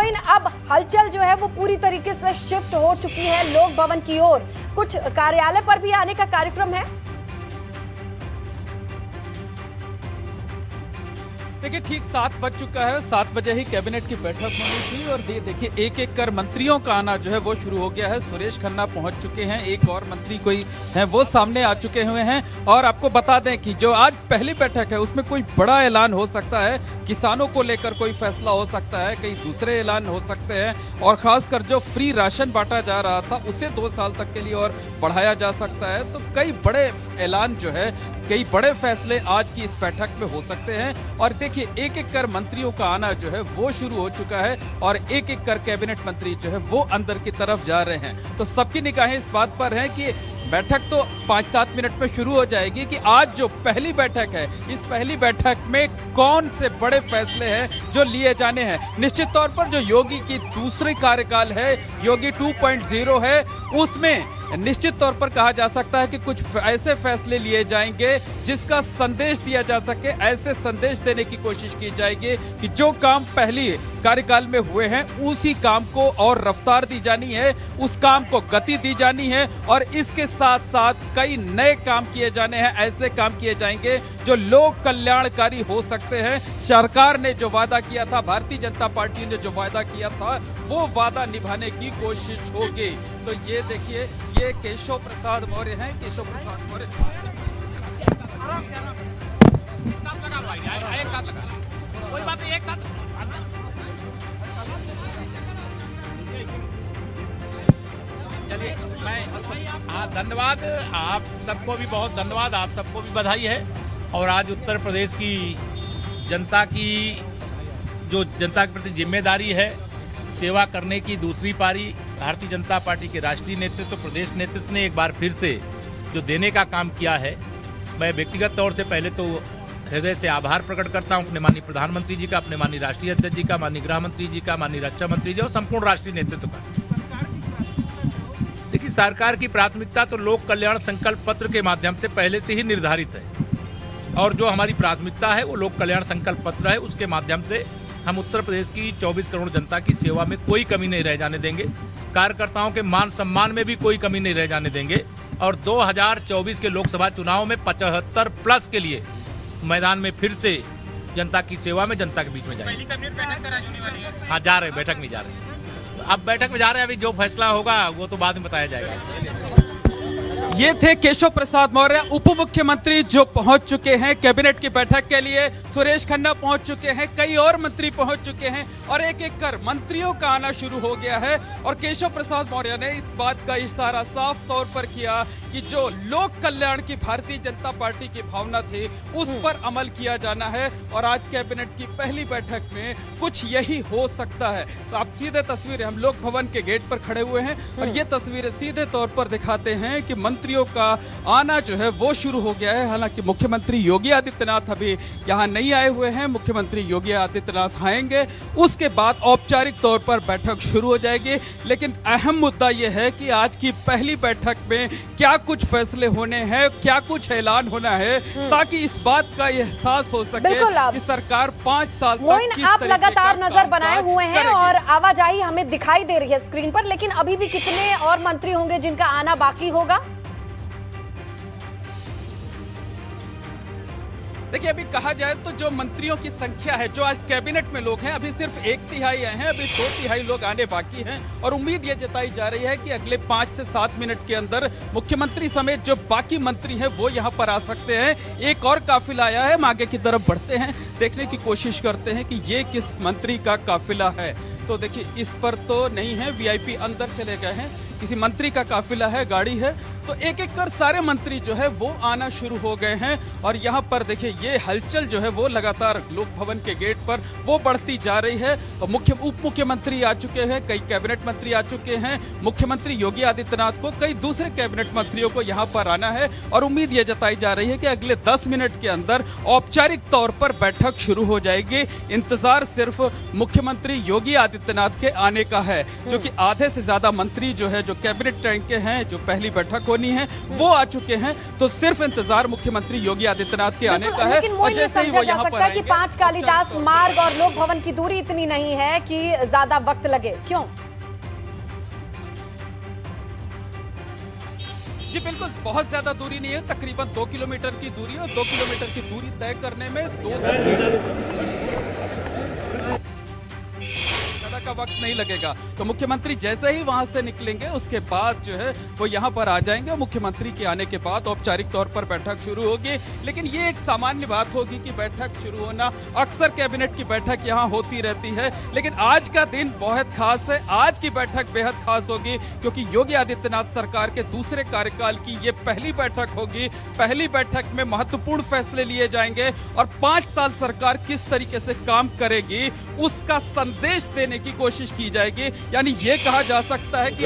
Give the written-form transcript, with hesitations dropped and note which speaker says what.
Speaker 1: मोइन, अब हलचल जो है वो पूरी तरीके से शिफ्ट हो चुकी है लोक भवन की ओर। कुछ कार्यालय पर भी आने का कार्यक्रम है।
Speaker 2: देखिए ठीक 7 बज चुका है। 7 बजे ही कैबिनेट की बैठक होनी थी और ये देखिए एक एक कर मंत्रियों का आना जो है वो शुरू हो गया है। सुरेश खन्ना पहुंच चुके हैं, एक और मंत्री कोई है वो सामने आ चुके हुए हैं। और आपको बता दें कि जो आज पहली बैठक है उसमें कोई बड़ा ऐलान हो सकता है, किसानों को लेकर कोई फैसला हो सकता है, कई दूसरे ऐलान हो सकते हैं और खासकर जो फ्री राशन बांटा जा रहा था उसे 2 साल तक के लिए और बढ़ाया जा सकता है। तो कई बड़े ऐलान जो है, कई बड़े फैसले आज की इस बैठक में हो सकते हैं। और देखिए एक एक कर मंत्रियों का आना जो है वो शुरू हो चुका है और एक एक कर कैबिनेट मंत्री जो है वो अंदर की तरफ जा रहे हैं। तो सबकी निगाहें इस बात पर हैं कि बैठक तो 5-7 मिनट में शुरू हो जाएगी कि आज जो पहली बैठक है, इस पहली बैठक में कौन से बड़े फैसले हैं जो लिए जाने हैं। निश्चित तौर पर जो योगी की दूसरी कार्यकाल है, योगी 2.0 है, उसमें निश्चित तौर पर कहा जा सकता है कि कुछ ऐसे फैसले लिए जाएंगे जिसका संदेश दिया जा सके। ऐसे संदेश देने की कोशिश की जाएगी कि जो काम पहली कार्यकाल में हुए हैं उसी काम को और रफ्तार दी जानी है, उस काम को गति दी जानी है और इसके साथ साथ कई नए काम किए जाने हैं। ऐसे काम किए जाएंगे जो लोक कल्याणकारी हो सकते हैं। सरकार ने जो वादा किया था, भारतीय जनता पार्टी ने जो वादा किया था, वो वादा निभाने की कोशिश होगी। तो ये देखिए, ये केशव प्रसाद मौर्य हैं। केशव प्रसाद मौर्य
Speaker 3: एक साथ लगा, कोई बात नहीं, एक साथ। चलिए मैं धन्यवाद, आप सबको भी बहुत धन्यवाद, आप सबको भी बधाई है। और आज उत्तर प्रदेश की जनता की जो जनता के प्रति जिम्मेदारी है, सेवा करने की दूसरी पारी भारतीय जनता पार्टी के राष्ट्रीय नेतृत्व, प्रदेश नेतृत्व ने एक बार फिर से जो देने का काम किया है, मैं व्यक्तिगत तौर से पहले तो हृदय से आभार प्रकट करता हूं अपने माननीय प्रधानमंत्री जी का, अपने माननीय राष्ट्रीय अध्यक्ष जी का, माननीय गृह मंत्री जी का, माननीय रक्षा मंत्री जी और संपूर्ण राष्ट्रीय नेतृत्व का। देखिए सरकार की प्राथमिकता तो लोक कल्याण संकल्प पत्र के माध्यम से पहले से ही निर्धारित है और जो हमारी प्राथमिकता है वो लोक कल्याण संकल्प पत्र है। उसके माध्यम से हम उत्तर प्रदेश की 24 करोड़ जनता की सेवा में कोई कमी नहीं रह जाने देंगे, कार्यकर्ताओं के मान सम्मान में भी कोई कमी नहीं रह जाने देंगे और 2024 के लोकसभा चुनाव में 75+ के लिए मैदान में फिर से जनता की सेवा में, जनता के बीच में जाएंगे। हाँ जा रहे, बैठक में जा रहे हैं। अब बैठक में जा रहे हैं, अभी जो फैसला होगा वो तो बाद में बताया जाएगा।
Speaker 2: ये थे केशव प्रसाद मौर्य, उप मुख्यमंत्री जो पहुंच चुके हैं कैबिनेट की बैठक के लिए। सुरेश खन्ना पहुंच चुके हैं, कई और मंत्री पहुंच चुके हैं और एक एक कर मंत्रियों का आना शुरू हो गया है। और केशव प्रसाद मौर्य ने इस बात का इशारा साफ तौर पर किया कि जो लोक कल्याण की भारतीय जनता पार्टी की भावना थी उस पर अमल किया जाना है और आज कैबिनेट की पहली बैठक में कुछ यही हो सकता है। तो आप सीधे तस्वीरें, हम लोक भवन के गेट पर खड़े हुए हैं और ये तस्वीरें सीधे तौर पर दिखाते हैं कि मंत्रियों का आना जो है वो शुरू हो गया है। हालांकि मुख्यमंत्री योगी आदित्यनाथ अभी यहाँ नहीं आए हुए हैं, मुख्यमंत्री योगी आदित्यनाथ आएंगे, उसके बाद औपचारिक तौर पर बैठक शुरू हो जाएगी। लेकिन अहम मुद्दा यह है कि आज की पहली बैठक में क्या कुछ फैसले होने हैं, क्या कुछ ऐलान होना है, ताकि इस बात का एहसास हो सके कि सरकार 5 साल तक किस
Speaker 1: आप
Speaker 2: तरीके
Speaker 1: लगातार
Speaker 2: का
Speaker 1: नजर बनाए हुए हैं
Speaker 2: करेगी।
Speaker 1: और आवाजाही हमें दिखाई दे रही है स्क्रीन पर, लेकिन अभी भी कितने और मंत्री होंगे जिनका आना बाकी होगा?
Speaker 2: देखिए अभी कहा जाए तो जो मंत्रियों की संख्या है, जो आज कैबिनेट में लोग हैं, अभी सिर्फ 1/3 आए हैं, अभी 2/3 लोग आने बाकी हैं और उम्मीद ये जताई जा रही है कि अगले 5 से 7 मिनट के अंदर मुख्यमंत्री समेत जो बाकी मंत्री हैं वो यहाँ पर आ सकते हैं। एक और काफिला आया है, हम आगे की तरफ बढ़ते हैं, देखने की कोशिश करते हैं कि ये किस मंत्री का काफिला है। तो देखिए इस पर तो नहीं है, वीआईपी अंदर चले गए हैं, किसी मंत्री का काफिला है, गाड़ी है। तो एक एक कर सारे मंत्री जो है वो आना शुरू हो गए हैं और यहाँ पर देखिए ये हलचल जो है वो लगातार लोक भवन के गेट पर वो बढ़ती जा रही है। उप मुख्यमंत्री आ चुके हैं, कई कैबिनेट मंत्री आ चुके हैं, मुख्यमंत्री योगी आदित्यनाथ को, कई दूसरे कैबिनेट मंत्रियों को यहाँ पर आना है और उम्मीद ये जताई जा रही है कि अगले 10 मिनट के अंदर औपचारिक तौर पर बैठक शुरू हो जाएगी। इंतजार सिर्फ मुख्यमंत्री योगी आदित्यनाथ के आने का है, जो कि आधे से ज्यादा मंत्री जो है जो कैबिनेट रैंक के हैं, जो पहली बैठक होनी है वो आ चुके हैं। तो सिर्फ इंतजार मुख्यमंत्री योगी आदित्यनाथ के आने का है।
Speaker 1: लेकिन वो ये समझा जा सकता है कि 5 कालिदास मार्ग और लोक भवन की दूरी इतनी नहीं है कि ज्यादा वक्त लगे, क्यों?
Speaker 2: जी बिल्कुल, बहुत ज्यादा दूरी नहीं है, तकरीबन 2 किलोमीटर की दूरी, और 2 किलोमीटर की दूरी तय करने में 2 का वक्त नहीं लगेगा। तो मुख्यमंत्री जैसे ही वहां से निकलेंगे उसके बाद जो है वो यहां पर आ जाएंगे। मुख्यमंत्री के आने के बाद औपचारिक तौर पर बैठक शुरू होगी। लेकिन ये एक सामान्य बात होगी कि बैठक शुरू होना, अक्सर कैबिनेट की बैठक यहां होती रहती है, लेकिन आज का दिन बहुत खास है। आज की बैठक बेहद खास होगी क्योंकि योगी आदित्यनाथ सरकार के दूसरे कार्यकाल की ये पहली बैठक होगी। पहली बैठक में महत्वपूर्ण फैसले लिए जाएंगे और 5 साल सरकार किस तरीके से काम करेगी उसका संदेश देने की कोशिश की जाएगी। यानी ये कहा जा सकता है कि